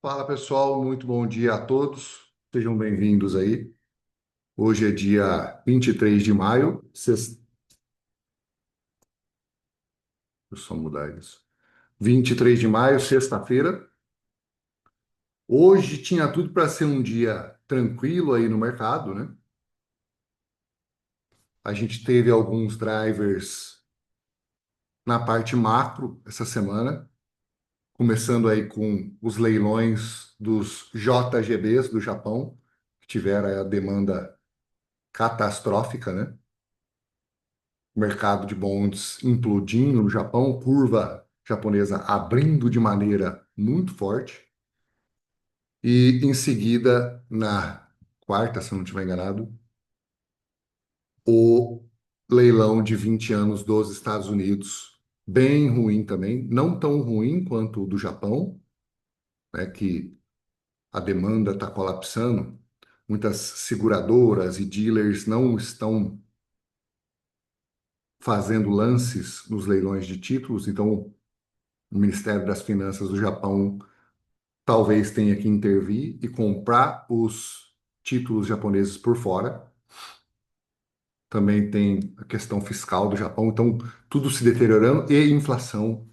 Fala pessoal, muito bom dia a todos. Sejam bem-vindos aí. Hoje é dia 23 de maio, Deixa eu só mudar isso. 23 de maio, sexta-feira. Hoje tinha tudo para ser um dia tranquilo aí no mercado, né? A gente teve alguns drivers na parte macro essa semana, começando aí com os leilões dos JGBs do Japão, que tiveram aí a demanda catastrófica, né? Mercado de bonds implodindo no Japão, curva japonesa abrindo de maneira muito forte. E em seguida, na quarta, se eu não estiver enganado, o leilão de 20 anos dos Estados Unidos, bem ruim também, não tão ruim quanto o do Japão, né, que a demanda está colapsando. Muitas seguradoras e dealers não estão fazendo lances nos leilões de títulos, então o Ministério das Finanças do Japão talvez tenha que intervir e comprar os títulos japoneses por fora. Também tem a questão fiscal do Japão, então tudo se deteriorando e inflação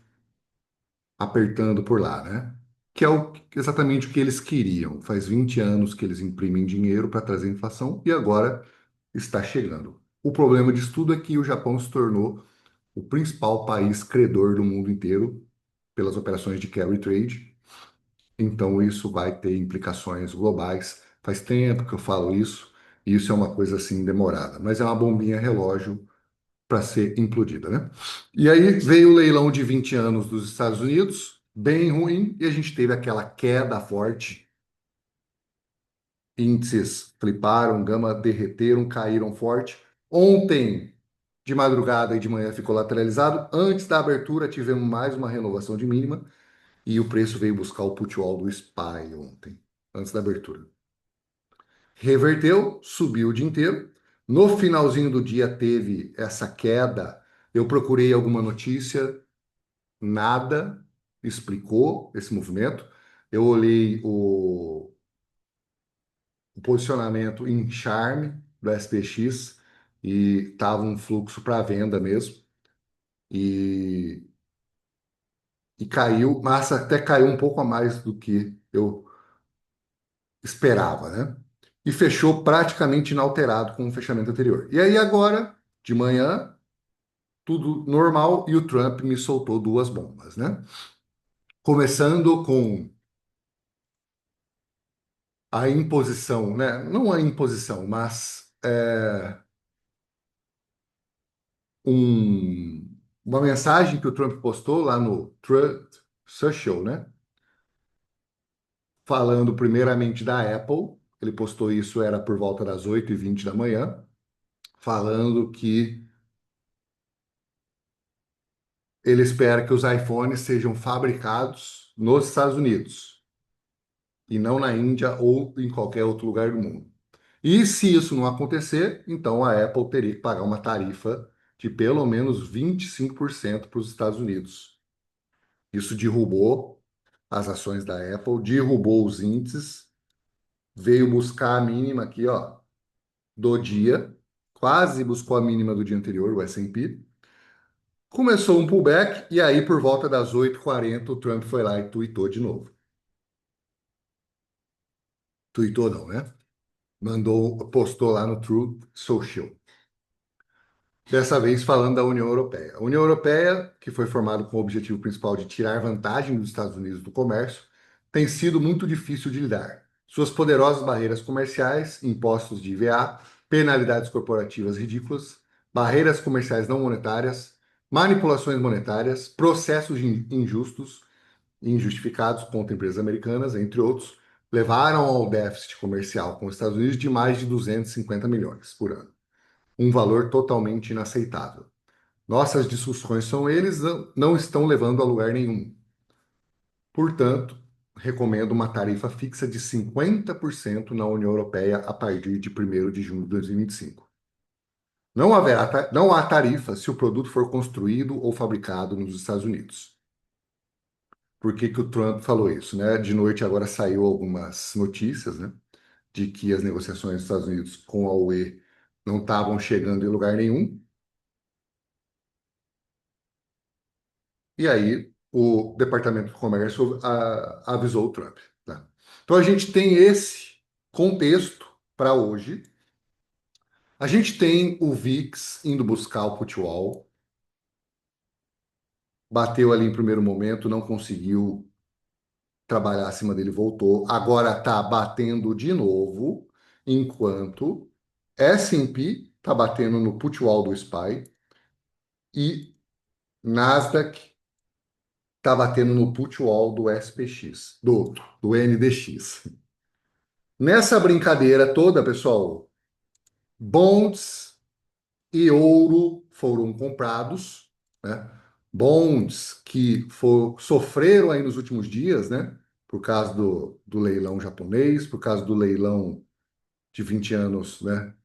apertando por lá, né? Que é exatamente o que eles queriam. Faz 20 anos que eles imprimem dinheiro para trazer inflação e agora está chegando. O problema disso tudo é que o Japão se tornou o principal país credor do mundo inteiro pelas operações de carry trade. Então, isso vai ter implicações globais. Faz tempo que eu falo isso, e isso é uma coisa assim demorada, mas é uma bombinha relógio para ser implodida, né? E aí veio o leilão de 20 anos dos Estados Unidos, bem ruim, e a gente teve aquela queda forte. Índices fliparam, gama derreteram, caíram forte. Ontem, de madrugada e de manhã, ficou lateralizado. Antes da abertura, tivemos mais uma renovação de mínima. E o preço veio buscar o put wall do SPY ontem, antes da abertura. Reverteu, subiu o dia inteiro. No finalzinho do dia teve essa queda. Eu procurei alguma notícia, nada explicou esse movimento. Eu olhei o posicionamento em Charme do SPX e tava um fluxo para venda mesmo. E, e caiu, mas até caiu um pouco a mais do que eu esperava, né? E fechou praticamente inalterado com o fechamento anterior. E aí agora, de manhã, tudo normal e o Trump me soltou duas bombas, né? Começando com a imposição, né? Não a imposição, mas uma mensagem que o Trump postou lá no Truth Social, né? Falando primeiramente da Apple. Ele postou isso, era por volta das 8h20 da manhã, falando que ele espera que os iPhones sejam fabricados nos Estados Unidos e não na Índia ou em qualquer outro lugar do mundo. E se isso não acontecer, então a Apple teria que pagar uma tarifa de pelo menos 25% para os Estados Unidos. Isso derrubou as ações da Apple, derrubou os índices, veio buscar a mínima aqui, ó, do dia, quase buscou a mínima do dia anterior, o S&P. Começou um pullback e aí por volta das 8h40 o Trump foi lá e tweetou de novo. Tweetou não, né? Postou lá no Truth Social. Dessa vez falando da União Europeia. A União Europeia, que foi formada com o objetivo principal de tirar vantagem dos Estados Unidos do comércio, tem sido muito difícil de lidar. Suas poderosas barreiras comerciais, impostos de IVA, penalidades corporativas ridículas, barreiras comerciais não monetárias, manipulações monetárias, processos injustos e injustificados contra empresas americanas, entre outros, levaram ao déficit comercial com os Estados Unidos de mais de 250 milhões por ano, um valor totalmente inaceitável. Nossas discussões são eles não estão levando a lugar nenhum. Portanto, recomendo uma tarifa fixa de 50% na União Europeia a partir de 1º de junho de 2025. Não há tarifa se o produto for construído ou fabricado nos Estados Unidos. por que que o Trump falou isso, né? De noite agora saiu algumas notícias, né? De que as negociações dos Estados Unidos com a UE não estavam chegando em lugar nenhum. E aí o Departamento do Comércio avisou o Trump, tá? Então a gente tem esse contexto para hoje. A gente tem o VIX indo buscar o put wall, bateu ali em primeiro momento, não conseguiu trabalhar acima dele, voltou. Agora está batendo de novo, enquanto S&P está batendo no put wall do SPY e Nasdaq está batendo no put wall do SPX, do NDX. Nessa brincadeira toda, pessoal, bonds e ouro foram comprados, né? Bonds que sofreram aí nos últimos dias, né? Por causa do leilão japonês, por causa do leilão de 20 anos, né?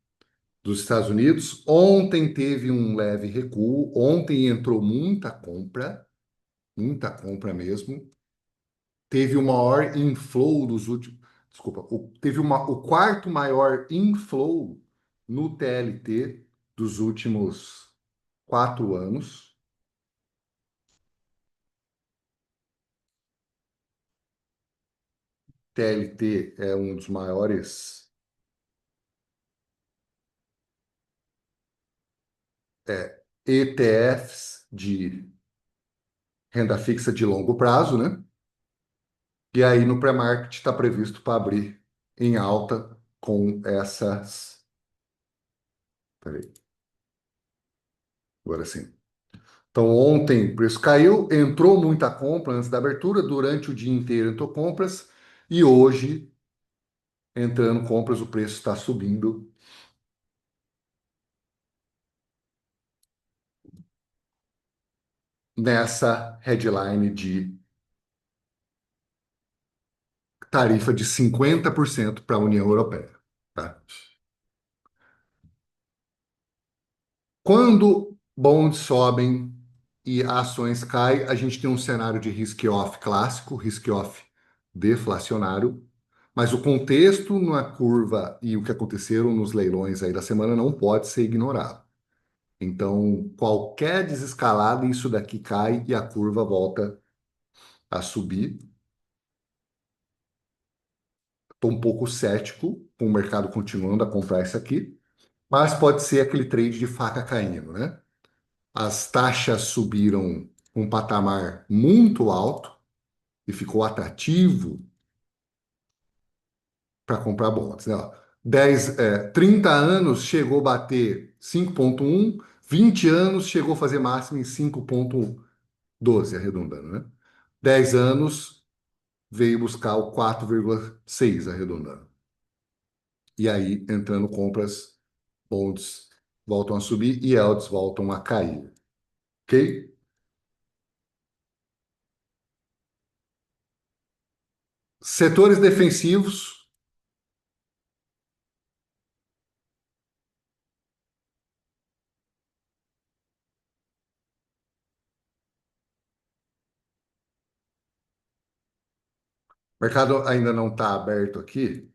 Dos Estados Unidos. Ontem teve um leve recuo, ontem entrou muita compra mesmo. Teve o maior inflow dos últimos. Desculpa, teve o quarto maior inflow no TLT dos últimos 4 anos. TLT é um dos maiores ETFs de renda fixa de longo prazo, né? E aí no pré-market está previsto para abrir em alta com essas. Peraí, agora sim. Então, ontem o preço caiu, entrou muita compra antes da abertura, durante o dia inteiro entrou compras, e hoje, entrando compras, o preço está subindo nessa headline de tarifa de 50% para a União Europeia. Tá? Quando bonds sobem e ações caem, a gente tem um cenário de risk-off clássico, risk-off deflacionário, mas o contexto na curva e o que aconteceram nos leilões aí da semana não pode ser ignorado. Então, qualquer desescalada, isso daqui cai e a curva volta a subir. Estou um pouco cético com o mercado continuando a comprar isso aqui, mas pode ser aquele trade de faca caindo, né? As taxas subiram um patamar muito alto e ficou atrativo para comprar bonds, né? Ó, 30 anos chegou a bater 5,1, 20 anos chegou a fazer máximo em 5,12, arredondando, né? 10 anos veio buscar o 4,6, arredondando. E aí, entrando compras, bonds voltam a subir e yields voltam a cair. Ok? Setores defensivos, o mercado ainda não está aberto aqui,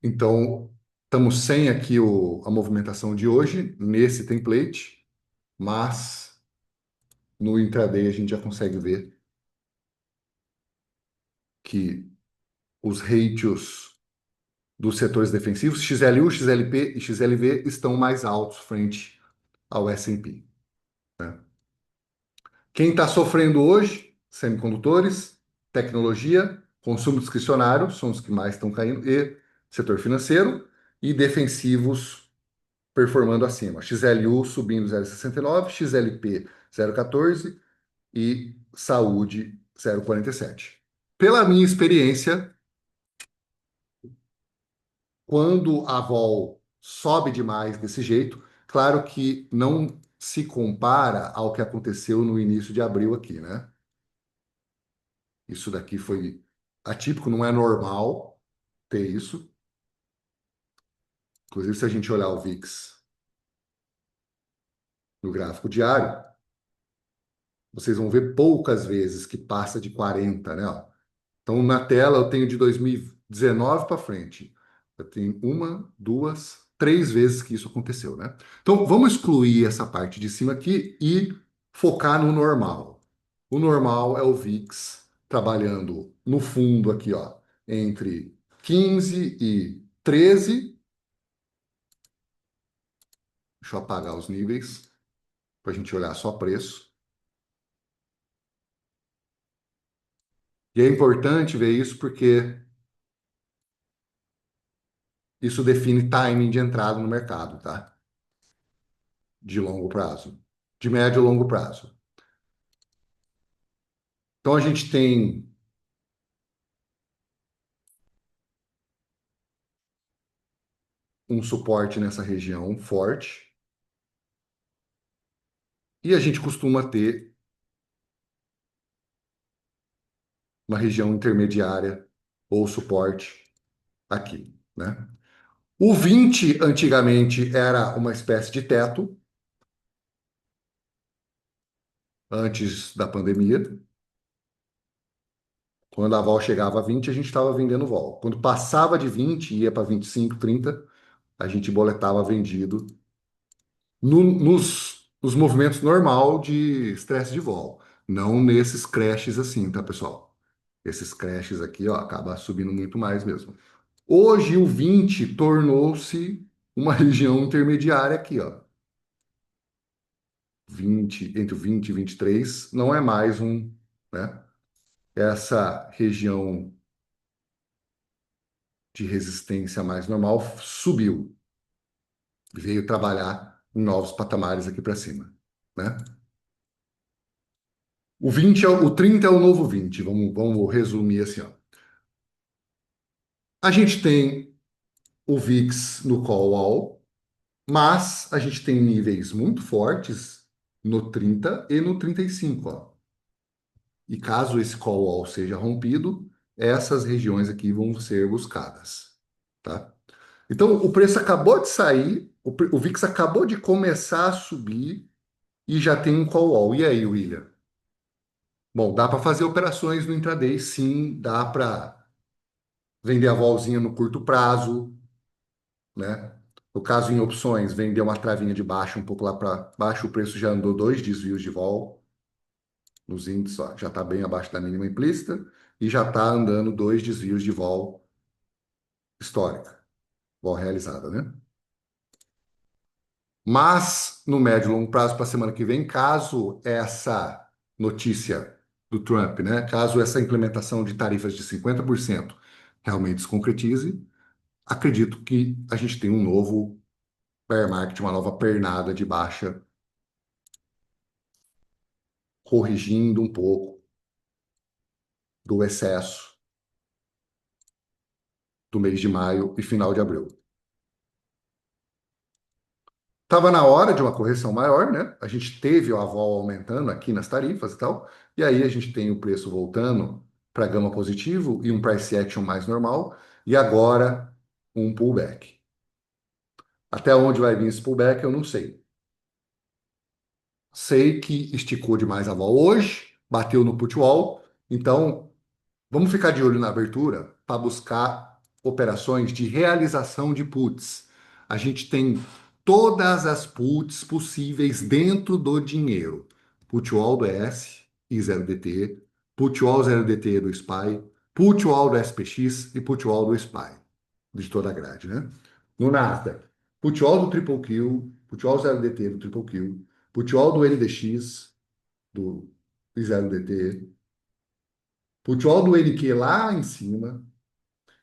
então estamos sem aqui a movimentação de hoje nesse template, mas no intraday a gente já consegue ver que os ratios dos setores defensivos, XLU, XLP e XLV, estão mais altos frente ao S&P, né? Quem está sofrendo hoje? Semicondutores, tecnologia, consumo discricionário, são os que mais estão caindo, e setor financeiro, e defensivos performando acima. XLU subindo 0,69, XLP 0,14 e saúde 0,47. Pela minha experiência, quando a vol sobe demais desse jeito, claro que não se compara ao que aconteceu no início de abril aqui, né? Isso daqui foi atípico, não é normal ter isso. Inclusive, se a gente olhar o VIX, no gráfico diário, vocês vão ver poucas vezes que passa de 40, né? Ó. Então, na tela, eu tenho de 2019 para frente. Eu tenho uma, duas, três vezes que isso aconteceu, né? Então, vamos excluir essa parte de cima aqui e focar no normal. O normal é o VIX trabalhando no fundo aqui, ó, entre 15 e 13. Deixa eu apagar os níveis para a gente olhar só preço. E é importante ver isso porque isso define timing de entrada no mercado, tá? De longo prazo, de médio e longo prazo. Então a gente tem um suporte nessa região forte e a gente costuma ter uma região intermediária ou suporte aqui, né? O 20 antigamente era uma espécie de teto antes da pandemia. Quando a vol chegava a 20, a gente estava vendendo vol. Quando passava de 20, ia para 25, 30, a gente boletava vendido nos movimentos normal de estresse de vol, não nesses crashes assim, tá, pessoal? Esses crashes aqui, ó, acaba subindo muito mais mesmo. Hoje o 20 tornou-se uma região intermediária aqui, ó. 20, entre o 20 e 23 não é mais um, né? Essa região de resistência mais normal subiu, veio trabalhar em novos patamares aqui para cima, né? O 20 o 30 é o novo 20. Vamos resumir assim, ó. A gente tem o VIX no call wall, mas a gente tem níveis muito fortes no 30 e no 35, ó. E caso esse call wall seja rompido, essas regiões aqui vão ser buscadas, tá? Então, o preço acabou de sair, o VIX acabou de começar a subir e já tem um call wall. E aí, William? Bom, dá para fazer operações no intraday, sim, dá para vender a volzinha no curto prazo, né? No caso, em opções, vender uma travinha de baixo, um pouco lá para baixo, o preço já andou dois desvios de vol nos índices, ó, já está bem abaixo da mínima implícita e já está andando dois desvios de vol histórica, vol realizada, né? Mas, no médio e longo prazo, para a semana que vem, caso essa notícia do Trump, né, caso essa implementação de tarifas de 50% realmente se concretize, acredito que a gente tem um novo bear market, uma nova pernada de baixa, corrigindo um pouco do excesso do mês de maio e final de abril. Estava na hora de uma correção maior, né? A gente teve o aval aumentando aqui nas tarifas e tal, e aí a gente tem o preço voltando para gama positivo e um price action mais normal, e agora um pullback. Até onde vai vir esse pullback, eu não sei. Sei que esticou demais a vol hoje, bateu no put wall, então vamos ficar de olho na abertura para buscar operações de realização de puts. A gente tem todas as puts possíveis dentro do dinheiro. Put all do S e 0DT, put all 0DT do SPY, put all do SPX e put all do SPY, de toda a grade, né? No Nasdaq, put all do Triple Q, put all 0DT do Triple Q, put all do NDX do 0DT, Putwall do NQ lá em cima.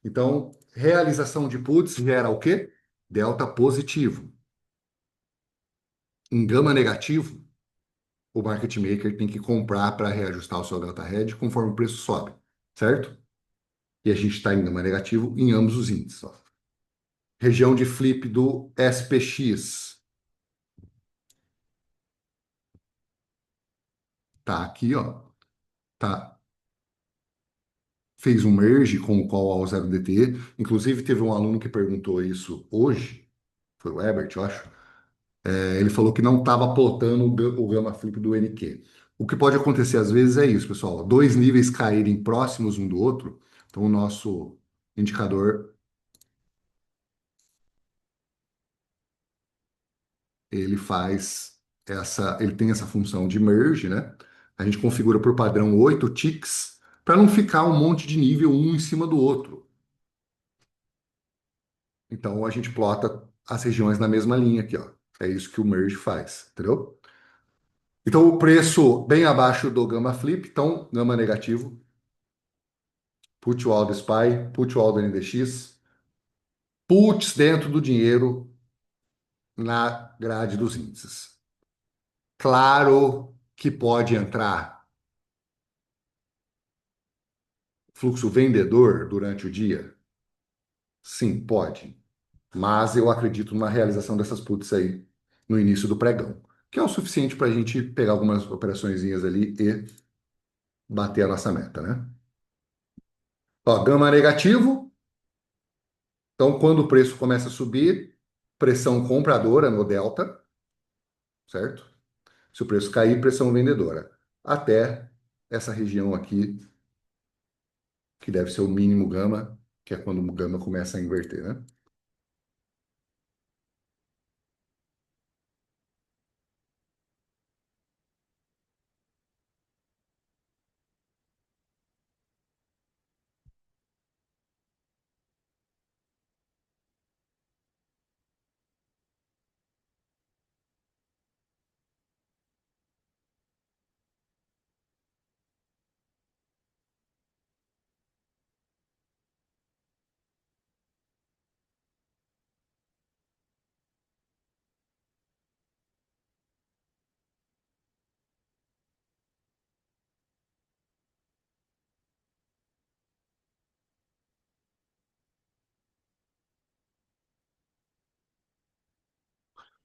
Então, realização de puts gera o quê? Delta positivo. Em gama negativo, o market maker tem que comprar para reajustar o seu delta hedge conforme o preço sobe, certo? E a gente está em gama negativo em ambos os índices. Ó. Região de flip do SPX. Tá aqui, ó. Tá. Fez um merge com o call ao 0DT. Inclusive, teve um aluno que perguntou isso hoje. Foi o Ebert, eu acho. Ele falou que não estava plotando o Gamma Flip do NQ. O que pode acontecer às vezes é isso, pessoal. Dois níveis caírem próximos um do outro, então o nosso indicador ele faz ele tem essa função de merge, né? A gente configura por padrão 8 ticks para não ficar um monte de nível um em cima do outro. Então a gente plota as regiões na mesma linha aqui, ó. É isso que o merge faz, entendeu? Então o preço bem abaixo do Gamma Flip, então Gamma negativo, put all the SPY, put all the NDX, puts dentro do dinheiro na grade dos índices. Claro que pode entrar fluxo vendedor durante o dia? Sim, pode. Mas eu acredito numa realização dessas puts aí no início do pregão, que é o suficiente para a gente pegar algumas operaçõezinhas ali e bater a nossa meta, né? Ó, gama negativo, então quando o preço começa a subir, pressão compradora no delta, certo? Se o preço cair, pressão vendedora. Até essa região aqui, que deve ser o mínimo gama, que é quando o gama começa a inverter, né?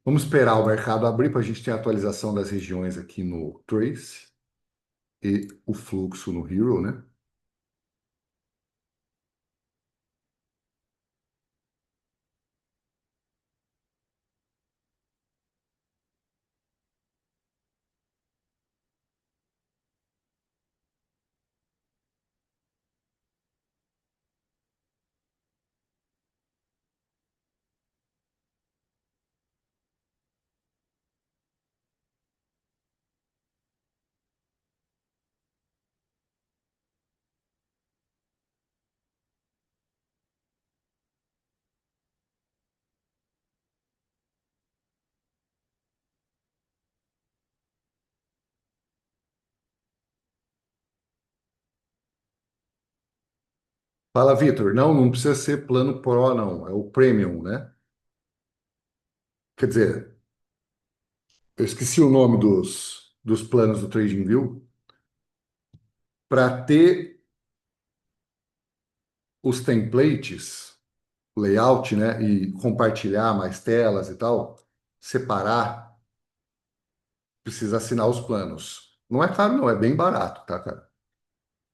Vamos esperar o mercado abrir para a gente ter a atualização das regiões aqui no Trace e o fluxo no Hero, né? Fala, Vitor. Não, não precisa ser plano Pro, não. É o Premium, né? Quer dizer, eu esqueci o nome dos planos do TradingView. Para ter os templates, layout, né? E compartilhar mais telas e tal, separar, precisa assinar os planos. Não é caro, não. É bem barato, tá, cara?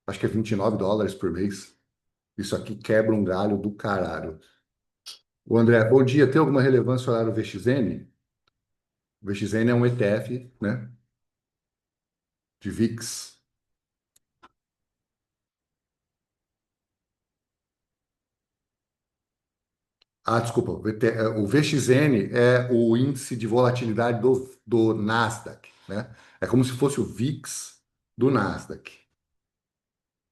Acho que é US$ 29 por mês. Isso aqui quebra um galho do caralho. O André, bom dia. Tem alguma relevância o horário VXN? O VXN é um ETF, né? De VIX. Ah, desculpa. O VXN é o índice de volatilidade do Nasdaq, né? É como se fosse o VIX do Nasdaq.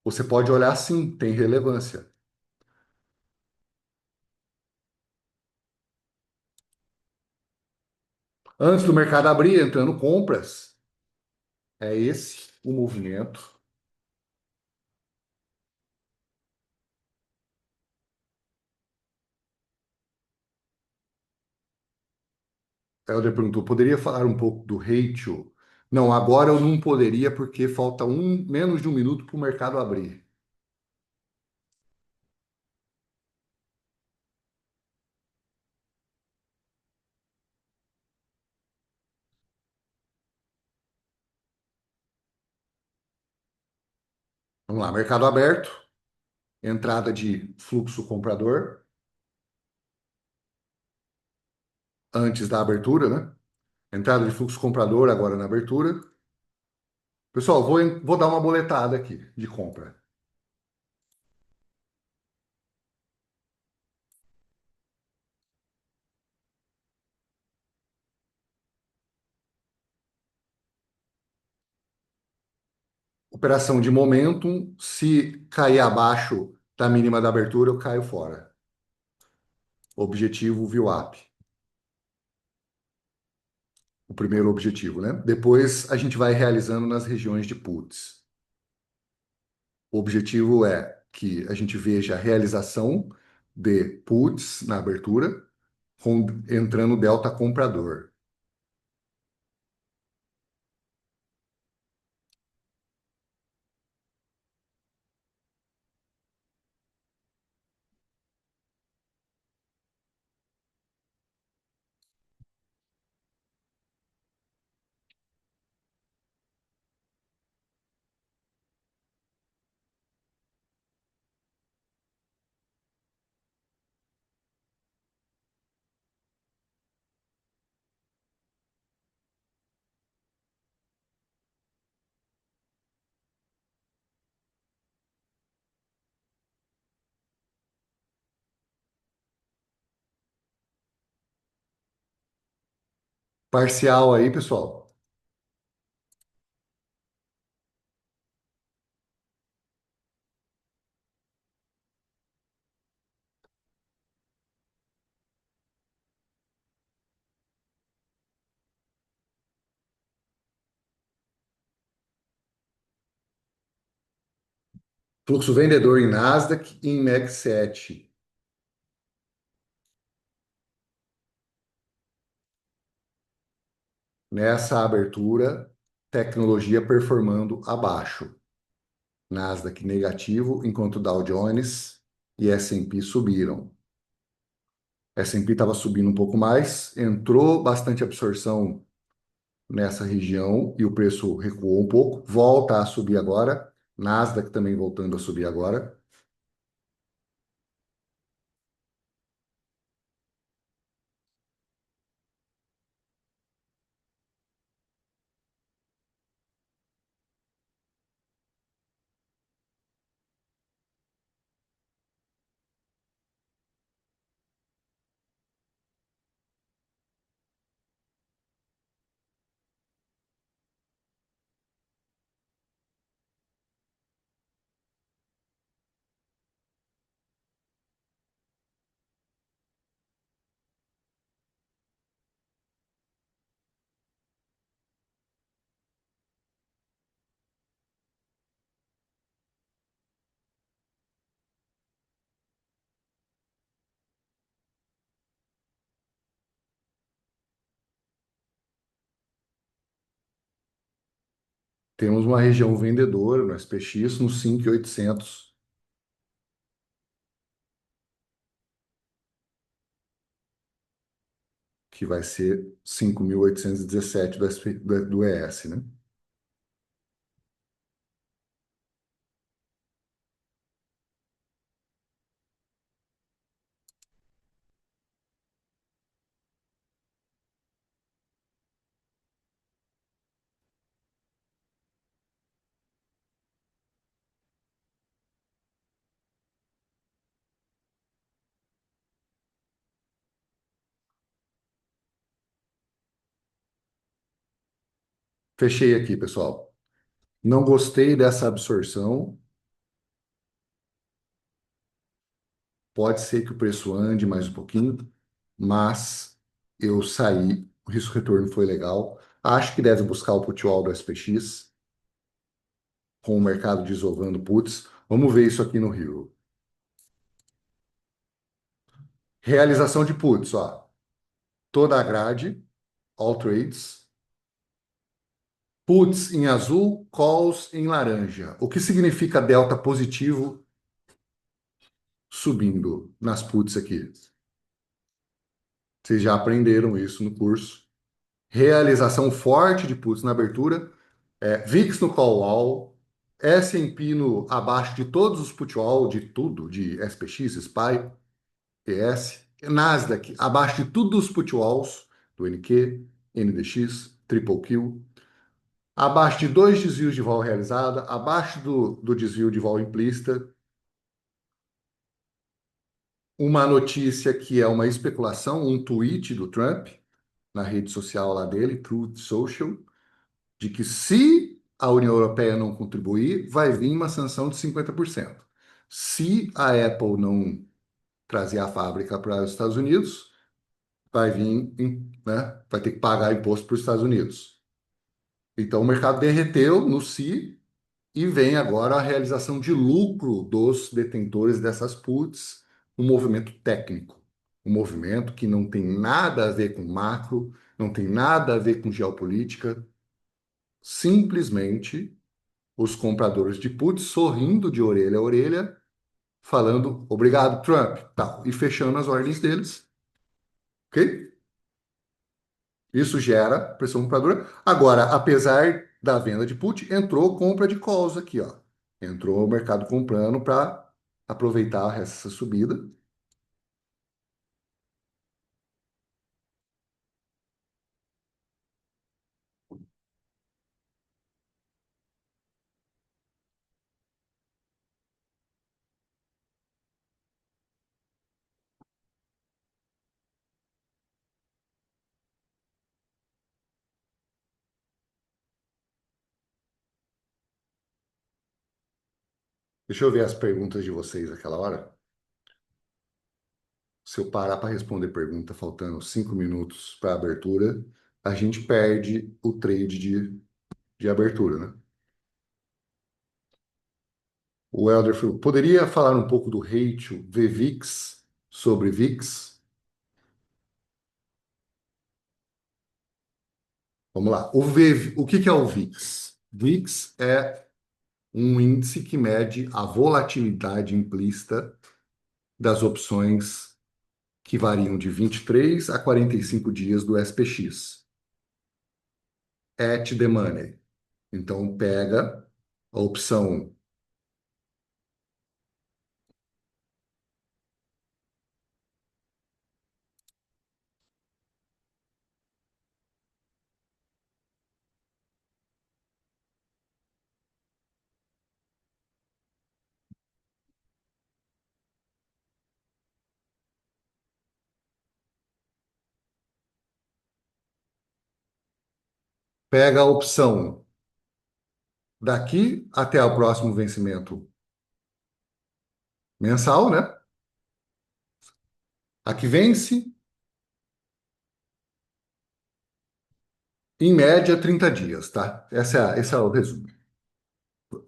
Você pode olhar sim, tem relevância. Antes do mercado abrir, entrando compras, é esse o movimento. Helder perguntou, poderia falar um pouco do ratio? Não, agora eu não poderia porque falta menos de um minuto para o mercado abrir. Vamos lá, mercado aberto, entrada de fluxo comprador antes da abertura, né? Entrada de fluxo comprador agora na abertura. Pessoal, vou dar uma boletada aqui de compra. Operação de momentum, se cair abaixo da mínima da abertura, eu caio fora. Objetivo VWAP. O primeiro objetivo, né? Depois a gente vai realizando nas regiões de puts. O objetivo é que a gente veja a realização de puts na abertura, entrando delta comprador. Parcial aí, pessoal. Fluxo vendedor em Nasdaq e em MEC 7. Nessa abertura, tecnologia performando abaixo. Nasdaq negativo, enquanto Dow Jones e S&P subiram. S&P estava subindo um pouco mais, entrou bastante absorção nessa região e o preço recuou um pouco, volta a subir agora. Nasdaq também voltando a subir agora. Temos uma região vendedora no SPX no 5.800, que vai ser 5.817 do ES, né? Fechei aqui, pessoal. Não gostei dessa absorção. Pode ser que o preço ande mais um pouquinho, mas eu saí. O risco-retorno foi legal. Acho que deve buscar o put-all do SPX, com o mercado desovando puts. Vamos ver isso aqui no Rio. Realização de puts, ó. Toda a grade, all trades. Puts em azul, calls em laranja. O que significa delta positivo subindo nas puts aqui? Vocês já aprenderam isso no curso. Realização forte de puts na abertura, VIX no call wall, S&P no abaixo de todos os put wall, de tudo, de SPX, SPY, ES, Nasdaq abaixo de todos os put walls do NQ, NDX, Triple Q. Abaixo de dois desvios de vol realizada, abaixo do desvio de vol implícita, uma notícia que é uma especulação, um tweet do Trump na rede social lá dele, Truth Social, de que se a União Europeia não contribuir, vai vir uma sanção de 50%. Se a Apple não trazer a fábrica para os Estados Unidos, vai vir, né, vai ter que pagar imposto para os Estados Unidos. Então o mercado derreteu no si e vem agora a realização de lucro dos detentores dessas puts, um movimento técnico, um movimento que não tem nada a ver com macro, não tem nada a ver com geopolítica, simplesmente os compradores de puts sorrindo de orelha a orelha, falando obrigado, Trump, tal, e fechando as ordens deles, ok? Isso gera pressão compradora. Agora, apesar da venda de put, entrou compra de calls aqui, ó. Entrou o mercado comprando para aproveitar essa subida. Deixa eu ver as perguntas de vocês aquela hora. Se eu parar para responder pergunta, faltando 5 minutos para a abertura, a gente perde o trade de abertura, né? O Elder falou, poderia falar um pouco do ratio VVIX sobre VIX? Vamos lá. O que que é o VIX? VIX é um índice que mede a volatilidade implícita das opções que variam de 23 a 45 dias do SPX, at the money. Então, pega a opção, pega a opção daqui até o próximo vencimento mensal, né? A que vence, em média, 30 dias, tá? Esse é o resumo.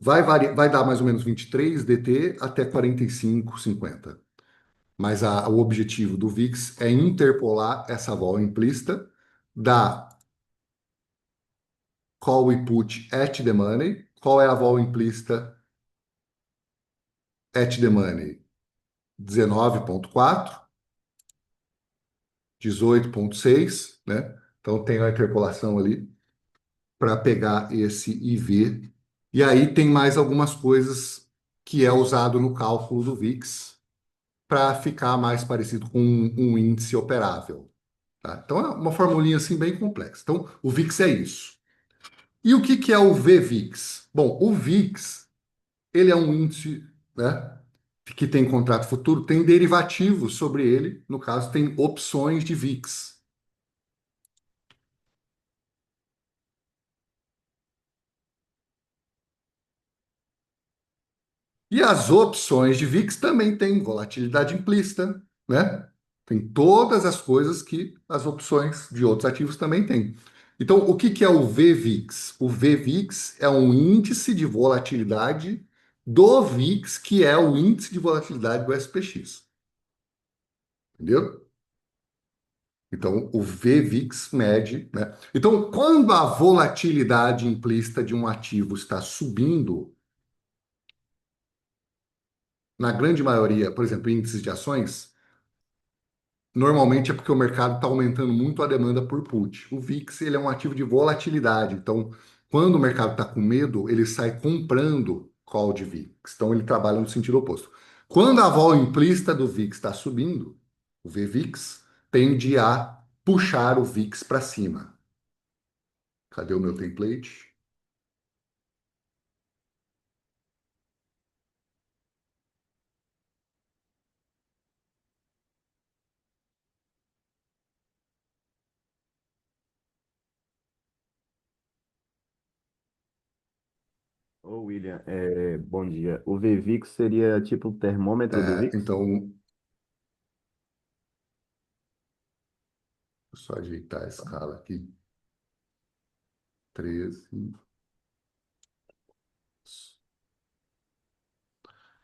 Vai dar mais ou menos 23 DT até 45, 50. Mas o objetivo do VIX é interpolar essa vol implícita da call e put at the money. Qual é a vol implícita at the money? 19,4, 18,6, né? Então tem a interpolação ali para pegar esse IV. E aí tem mais algumas coisas que é usado no cálculo do VIX para ficar mais parecido com um índice operável. Tá? Então é uma formulinha assim bem complexa. Então o VIX é isso. E o que que é o VVIX? Bom, o VIX ele é um índice, né, que tem contrato futuro, tem derivativos sobre ele, no caso tem opções de VIX. E as opções de VIX também têm volatilidade implícita, né? Tem todas as coisas que as opções de outros ativos também têm. Então, o que que é o VVIX? O VVIX é um índice de volatilidade do VIX, que é o índice de volatilidade do SPX. Entendeu? Então, o VVIX mede, né? Então, quando a volatilidade implícita de um ativo está subindo, na grande maioria, por exemplo, índices de ações, normalmente é porque o mercado está aumentando muito a demanda por put. O VIX ele é um ativo de volatilidade, então quando o mercado está com medo, ele sai comprando call de VIX. Então ele trabalha no sentido oposto. Quando a vol implícita do VIX está subindo, o VVIX tende a puxar o VIX para cima. Cadê o meu template? Ô, William, bom dia. O VVIX seria tipo o termômetro do VIX? Então, só ajeitar a escala aqui. 13.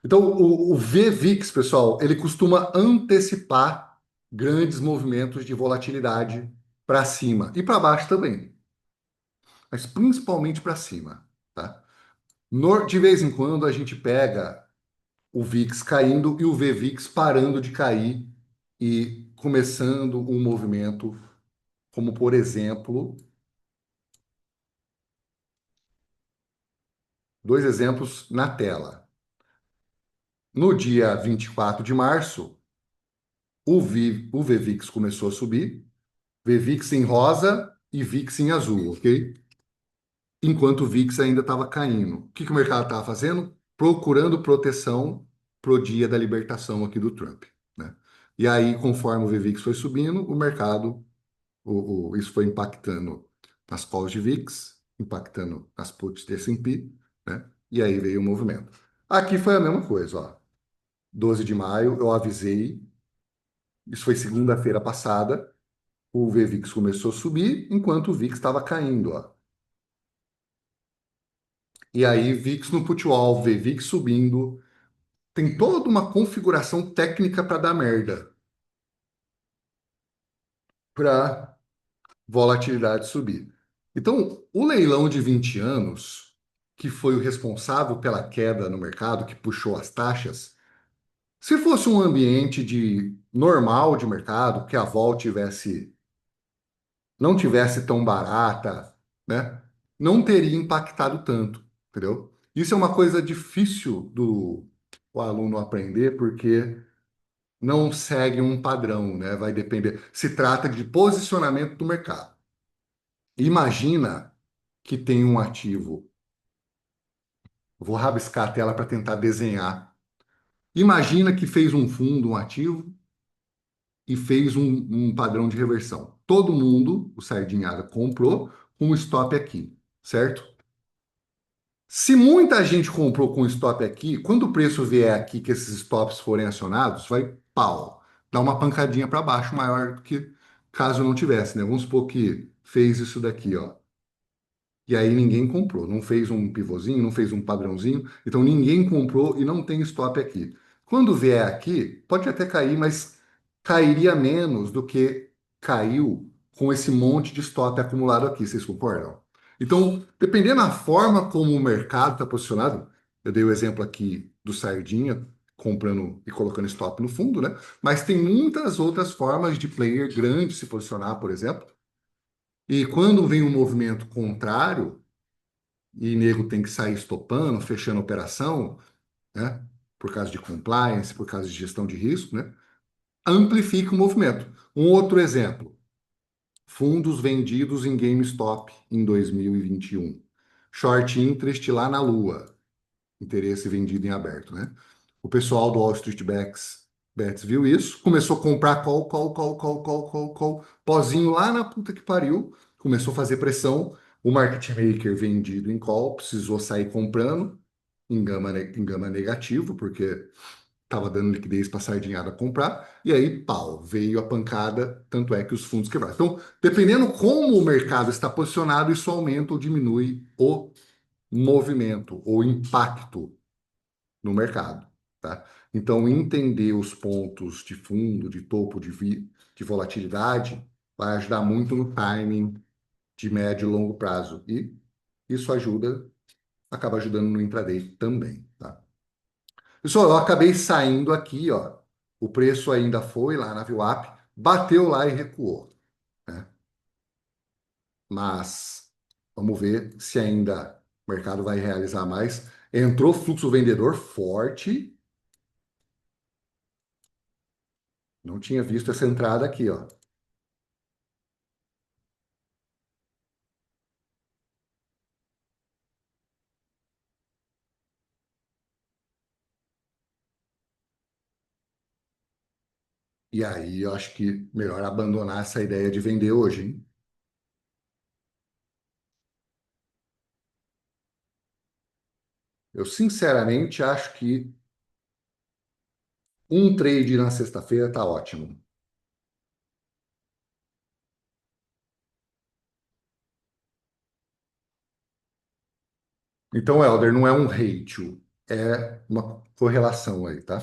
Então, o VVIX, pessoal, ele costuma antecipar grandes movimentos de volatilidade para cima e para baixo também, mas principalmente para cima, tá? De vez em quando a gente pega o VIX caindo e o VVIX parando de cair e começando um movimento, como por exemplo, dois exemplos na tela. No dia 24 de março, o VVIX começou a subir, VVIX em rosa e VIX em azul, ok? Enquanto o VIX ainda estava caindo. O que que o mercado estava fazendo? Procurando proteção para o dia da libertação aqui do Trump, né? E aí, conforme o VVIX foi subindo, o mercado, isso foi impactando nas calls de VIX, impactando nas puts de S&P, né? E aí veio o movimento. Aqui foi a mesma coisa, ó. 12 de maio, eu avisei, isso foi segunda-feira passada, o VVIX começou a subir, enquanto o VIX estava caindo, ó. E aí, VIX no put-wall, VVIX subindo. Tem toda uma configuração técnica para dar merda, para volatilidade subir. Então, o leilão de 20 anos, que foi o responsável pela queda no mercado, que puxou as taxas, se fosse um ambiente de normal de mercado, que a vol tivesse não tivesse tão barata, né, não teria impactado tanto, entendeu? Isso é uma coisa difícil do o aluno aprender, porque não segue um padrão, né? Vai depender. Se trata de posicionamento do mercado. Imagina que tem um ativo. Vou rabiscar a tela para tentar desenhar. Imagina que fez um fundo, um ativo, e fez um padrão de reversão. Todo mundo, o Sardinhada, comprou com um stop aqui, certo? Se muita gente comprou com stop aqui, quando o preço vier aqui, que esses stops forem acionados, vai pau, dar uma pancadinha para baixo maior do que caso não tivesse, né? Vamos supor que fez isso daqui, ó. E aí ninguém comprou, não fez um pivôzinho, não fez um padrãozinho, então ninguém comprou e não tem stop aqui. Quando vier aqui, pode até cair, mas cairia menos do que caiu com esse monte de stop acumulado aqui, vocês concordam? Então, dependendo da forma como o mercado está posicionado, eu dei o exemplo aqui do Sardinha comprando e colocando stop no fundo, né? Mas tem muitas outras formas de player grande se posicionar, por exemplo. E quando vem um movimento contrário, e nego tem que sair estopando, fechando operação, né? Por causa de compliance, por causa de gestão de risco, né? Amplifica o movimento. Um outro exemplo: fundos vendidos em GameStop em 2021. Short interest lá na Lua, interesse vendido em aberto, né? O pessoal do Wall Street Bets viu isso, começou a comprar call, pozinho lá na puta que pariu, começou a fazer pressão. O market maker vendido em call precisou sair comprando em gama negativo, porque estava dando liquidez para a sardinhada comprar, e aí, pau, veio a pancada, tanto é que os fundos quebraram. Então, dependendo como o mercado está posicionado, isso aumenta ou diminui o movimento, o impacto no mercado, tá? Então, entender os pontos de fundo, de topo, de volatilidade, vai ajudar muito no timing de médio e longo prazo. E isso acaba ajudando no intraday também, tá? Pessoal, eu acabei saindo aqui, ó. O preço ainda foi lá na VWAP, bateu lá e recuou, né? Mas vamos ver se ainda o mercado vai realizar mais. Entrou fluxo vendedor forte. Não tinha visto essa entrada aqui, ó. E aí eu acho que melhor abandonar essa ideia de vender hoje, hein? Eu sinceramente acho que um trade na sexta-feira tá ótimo. Então, Helder, não é um ratio, é uma correlação aí, tá?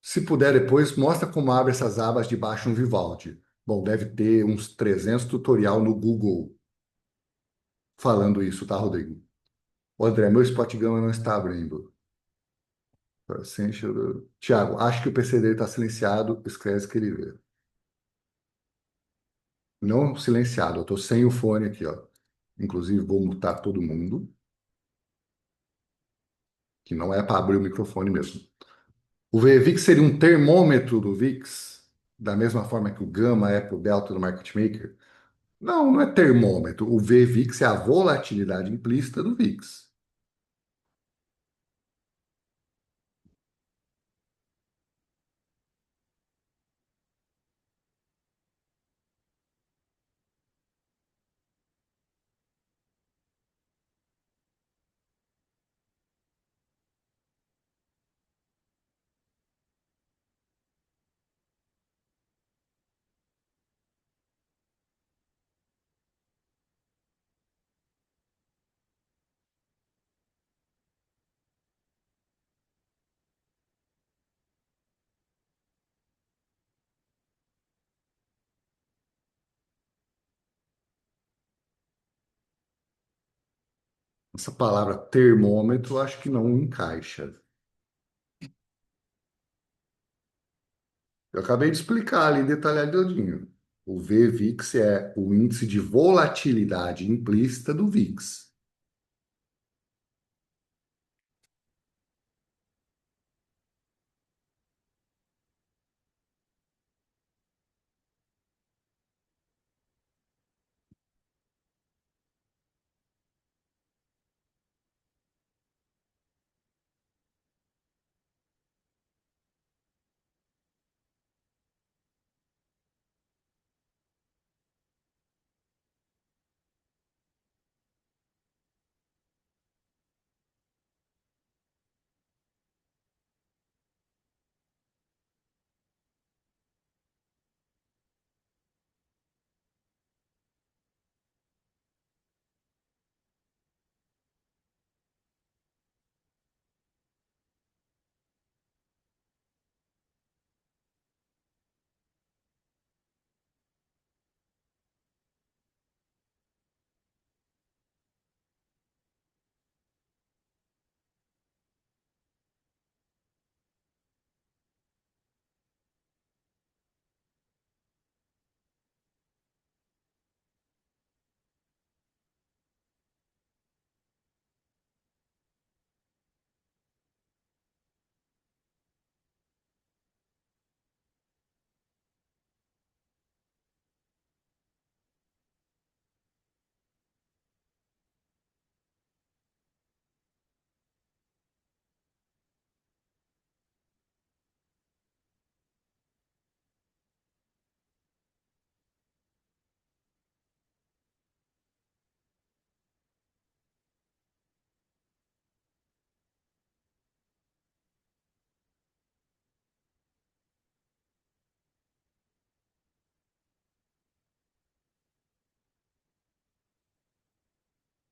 Se puder depois, mostra como abre essas abas de baixo no Vivaldi. Bom, deve ter uns 300 tutorial no Google falando isso, tá, Rodrigo? Ô, André, meu Spot Gama não está abrindo. Tiago, acho que o PC dele está silenciado. Escreve que ele vê. Não silenciado, eu estou sem o fone aqui, ó. Inclusive, vou mutar todo mundo, que não é para abrir o microfone mesmo. O VVIX seria um termômetro do VIX, da mesma forma que o Gama é para o Delta do Market Maker? Não, não é termômetro. O VVIX é a volatilidade implícita do VIX. Essa palavra termômetro, acho que não encaixa. Eu acabei de explicar ali detalhadinho. O VVIX é o índice de volatilidade implícita do VIX.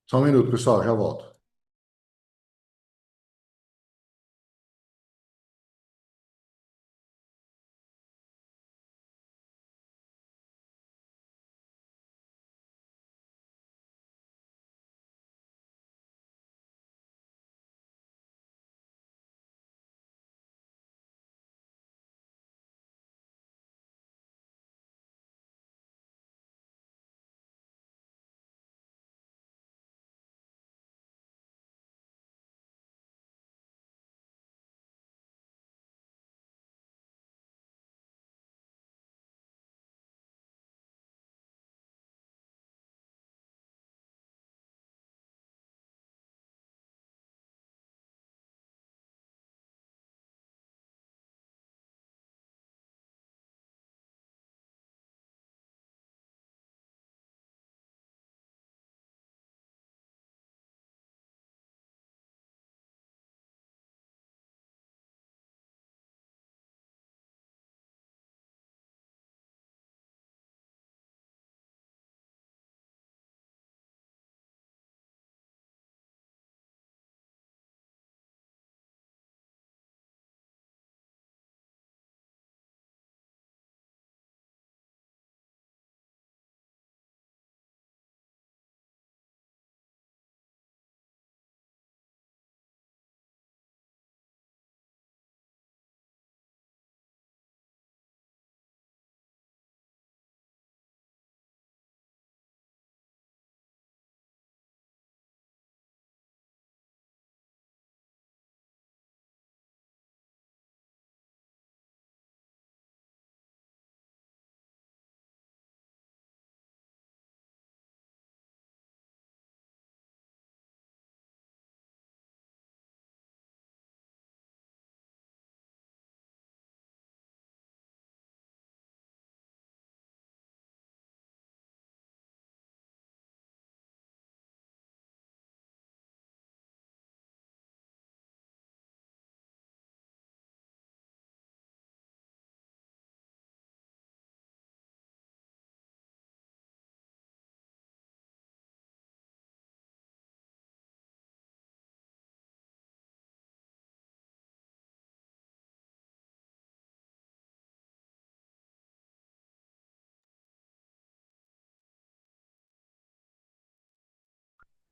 Só um minuto, pessoal, já volto.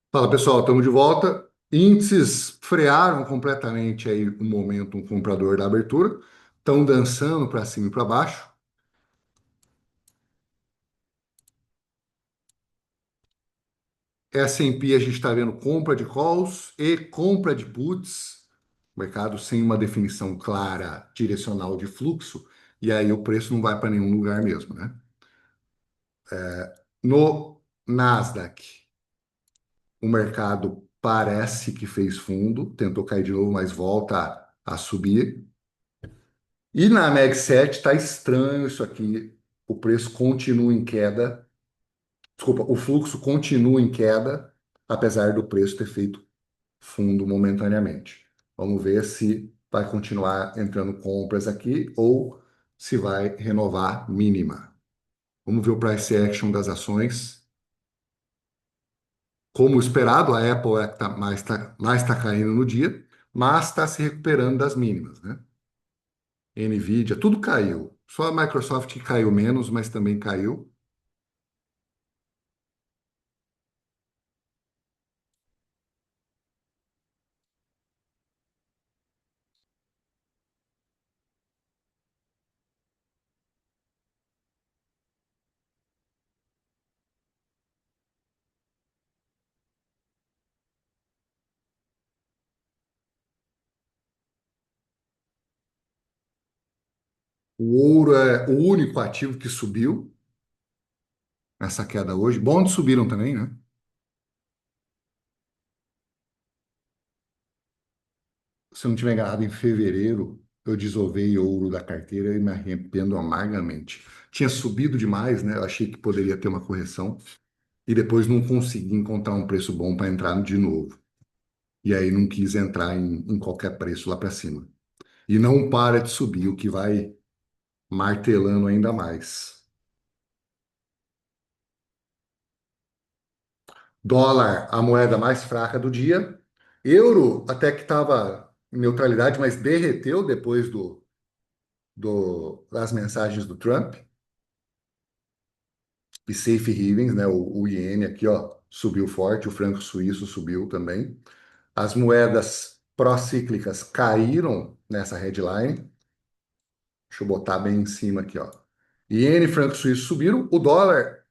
Fala pessoal, estamos de volta. Índices frearam completamente aí o momento comprador da abertura, estão dançando para cima e para baixo. S&P a gente está vendo compra de calls e compra de puts, mercado sem uma definição clara, direcional de fluxo, e aí o preço não vai para nenhum lugar mesmo, né? No Nasdaq, o mercado parece que fez fundo, tentou cair de novo, mas volta a subir. E na Meg 7 está estranho isso aqui. O preço continua em queda. Desculpa, o fluxo continua em queda, apesar do preço ter feito fundo momentaneamente. Vamos ver se vai continuar entrando compras aqui ou se vai renovar mínima. Vamos ver o price action das ações. Como esperado, a Apple é que mais tá caindo no dia, mas está se recuperando das mínimas, né? Nvidia, tudo caiu. Só a Microsoft que caiu menos, mas também caiu. O ouro é o único ativo que subiu nessa queda hoje. Bonds subiram também, né? Se eu não tiver enganado, em fevereiro eu desovei ouro da carteira e me arrependo amargamente. Tinha subido demais, né? Eu achei que poderia ter uma correção e depois não consegui encontrar um preço bom para entrar de novo. E aí não quis entrar em qualquer preço lá para cima. E não para de subir, o que vai martelando ainda mais. Dólar, a moeda mais fraca do dia. Euro, até que estava em neutralidade, mas derreteu depois das mensagens do Trump. E safe havens, né? O iene aqui, ó, subiu forte, o franco suíço subiu também. As moedas pró-cíclicas caíram nessa headline. Deixa eu botar bem em cima aqui, ó. Iene e franco suíço subiram. O dólar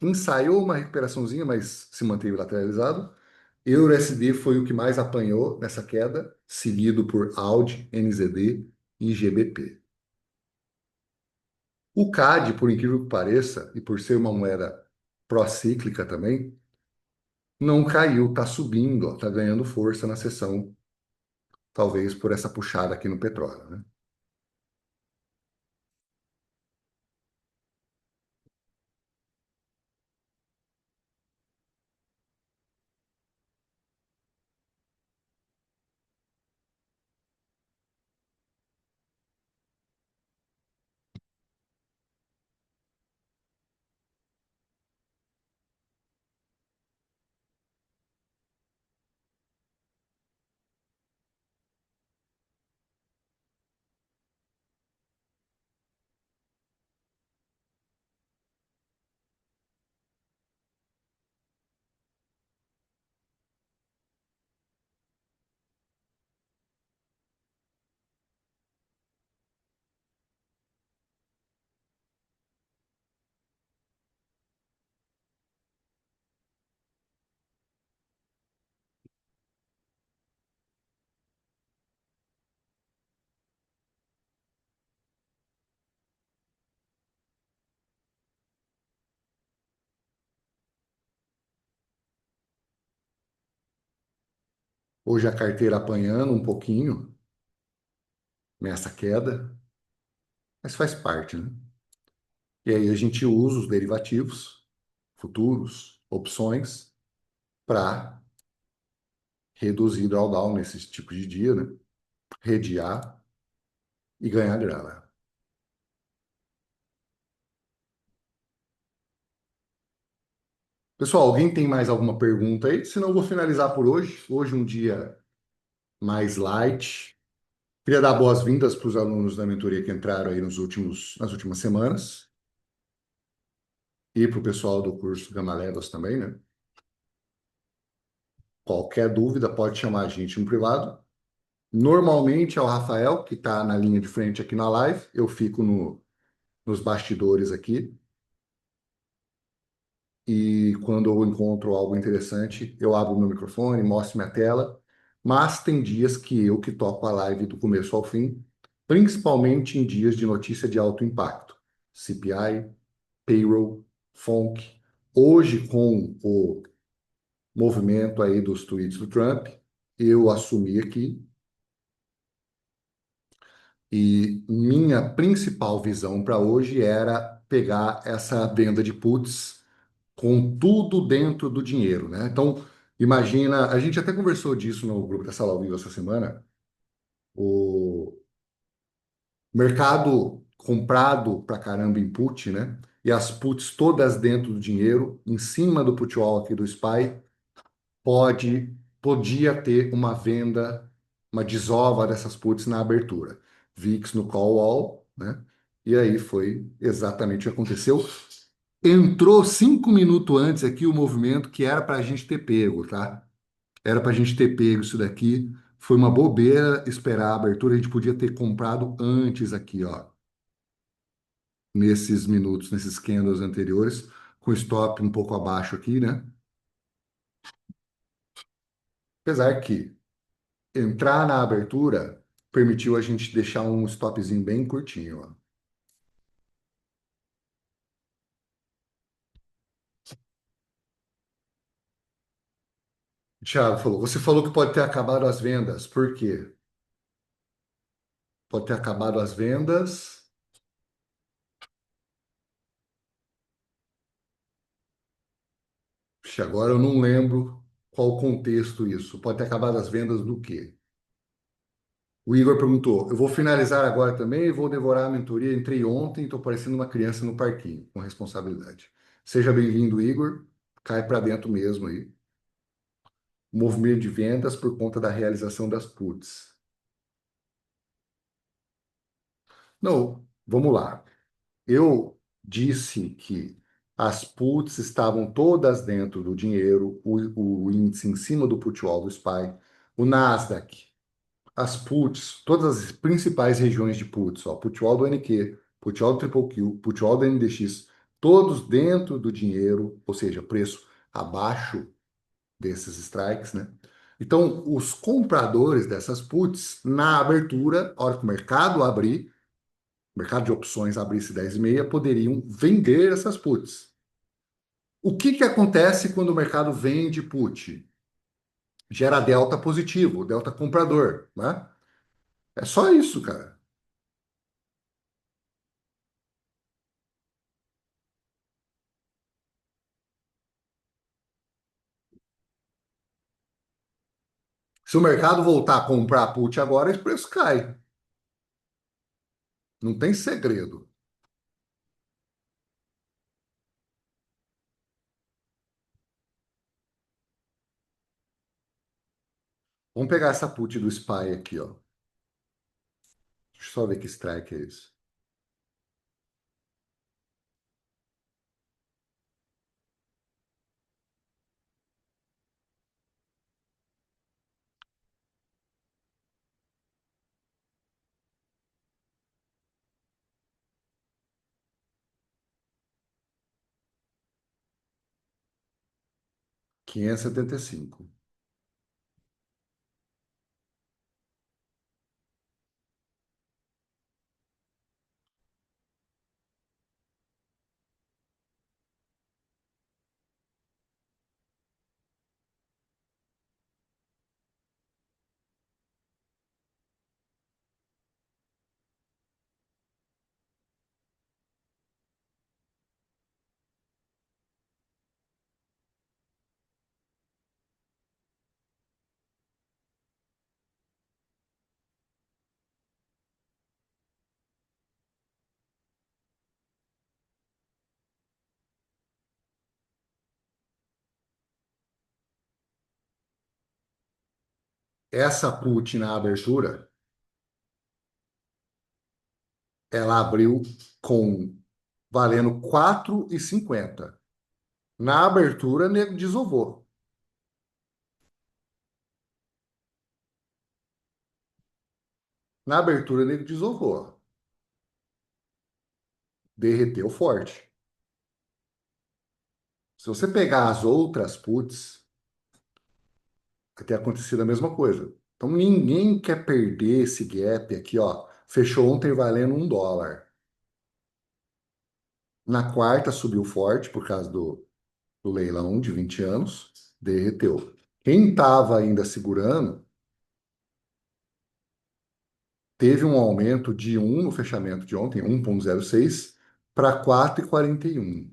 ensaiou uma recuperaçãozinha, mas se manteve lateralizado. EURUSD foi o que mais apanhou nessa queda, seguido por AUD, NZD e GBP. O CAD, por incrível que pareça, e por ser uma moeda pró-cíclica também, não caiu, está subindo, está ganhando força na sessão, talvez por essa puxada aqui no petróleo, né? Hoje a carteira apanhando um pouquinho nessa queda, mas faz parte, né? E aí a gente usa os derivativos, futuros, opções, para reduzir drawdown nesse tipo de dia, né? Redear e ganhar grana. Pessoal, alguém tem mais alguma pergunta aí? Senão eu vou finalizar por hoje. Hoje um dia mais light. Queria dar boas-vindas para os alunos da mentoria que entraram aí nas últimas semanas e para o pessoal do curso Gama Levels também, né? Qualquer dúvida, pode chamar a gente no privado. Normalmente é o Rafael, que está na linha de frente aqui na live. Eu fico nos bastidores aqui. E quando eu encontro algo interessante, eu abro meu microfone, mostro minha tela. Mas tem dias que eu que toco a live do começo ao fim, principalmente em dias de notícia de alto impacto. CPI, payroll, FONC. Hoje, com o movimento aí dos tweets do Trump, eu assumi aqui e minha principal visão para hoje era pegar essa venda de puts com tudo dentro do dinheiro, né? Então, imagina, a gente até conversou disso no grupo da Sala ao Vivo essa semana, o mercado comprado pra caramba em put, né? E as puts todas dentro do dinheiro, em cima do put wall aqui do SPY, podia ter uma venda, uma desova dessas puts na abertura. VIX no call wall, né? E aí foi exatamente o que aconteceu. Entrou 5 minutos antes aqui o movimento que era para a gente ter pego, tá? Era para a gente ter pego isso daqui. Foi uma bobeira esperar a abertura. A gente podia ter comprado antes aqui, ó, nesses minutos, nesses candles anteriores, com stop um pouco abaixo aqui, né? Apesar que entrar na abertura permitiu a gente deixar um stopzinho bem curtinho, ó. O Thiago falou, você falou que pode ter acabado as vendas. Por quê? Pode ter acabado as vendas. Ixi, agora eu não lembro qual o contexto isso. Pode ter acabado as vendas do quê? O Igor perguntou, eu vou finalizar agora também e vou devorar a mentoria. Entrei ontem, estou parecendo uma criança no parquinho, com responsabilidade. Seja bem-vindo, Igor. Cai para dentro mesmo aí. Movimento de vendas por conta da realização das puts. Não, vamos lá. Eu disse que as puts estavam todas dentro do dinheiro, o índice em cima do put wall do SPY, o Nasdaq, as puts, todas as principais regiões de puts, ó, put wall do NQ, put wall do Triple Q, put wall do NDX, todos dentro do dinheiro, ou seja, preço abaixo desses strikes, né? Então, os compradores dessas puts, na abertura, a hora que o mercado abrir, o mercado de opções abrisse 10h30, poderiam vender essas puts. O que que acontece quando o mercado vende put? Gera delta positivo, delta comprador, né? É só isso, cara. Se o mercado voltar a comprar put agora, esse preço cai. Não tem segredo. Vamos pegar essa put do SPY aqui, ó. Deixa eu só ver que strike é esse. 575. Essa put na abertura, ela abriu com valendo 4,50. Na abertura, nego desovou. Na abertura ele desovou, derreteu forte. Se você pegar as outras puts, vai ter acontecido a mesma coisa. Então ninguém quer perder esse gap aqui, ó. Fechou ontem valendo $1. Na quarta subiu forte por causa do leilão de 20 anos, derreteu. Quem estava ainda segurando teve um aumento de um no fechamento de ontem, 1,06 para 4,41.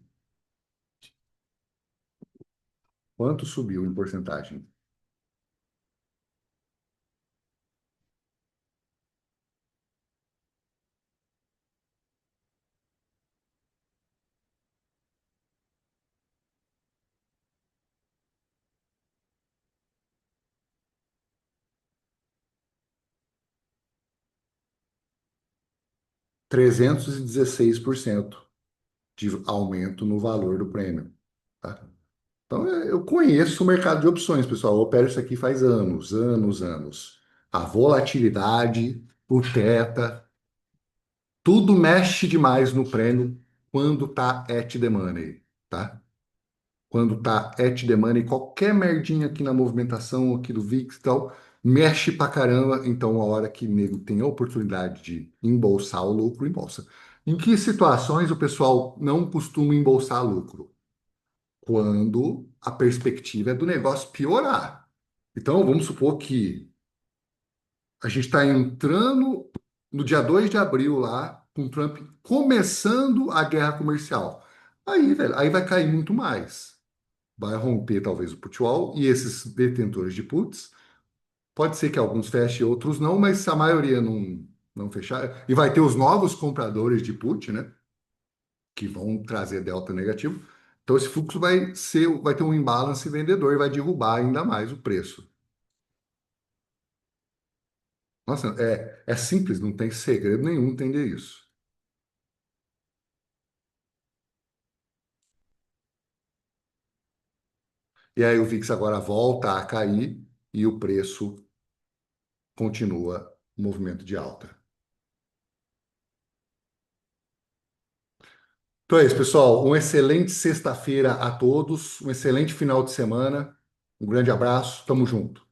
Quanto subiu em porcentagem? 316% de aumento no valor do prêmio, tá? Então, eu conheço o mercado de opções, pessoal. Eu opero isso aqui faz anos, anos, anos. A volatilidade, o teta, tudo mexe demais no prêmio quando tá at the money, tá? Quando tá at the money, qualquer merdinha aqui na movimentação aqui do VIX e tal, mexe pra caramba. Então, a hora que o nego tem a oportunidade de embolsar o lucro, embolsa. Em que situações o pessoal não costuma embolsar lucro? Quando a perspectiva é do negócio piorar. Então, vamos supor que a gente está entrando no dia 2 de abril lá, com Trump começando a guerra comercial. Aí, velho, aí vai cair muito mais. Vai romper talvez o put wall e esses detentores de puts, pode ser que alguns fechem, outros não, mas se a maioria não fechar, e vai ter os novos compradores de put, né, que vão trazer delta negativo. Então esse fluxo vai ter um imbalance vendedor e vai derrubar ainda mais o preço. Nossa, é simples, não tem segredo nenhum entender isso. E aí o VIX agora volta a cair e o preço continua o movimento de alta. Então é isso, pessoal. Uma excelente sexta-feira a todos, um excelente final de semana. Um grande abraço, tamo junto.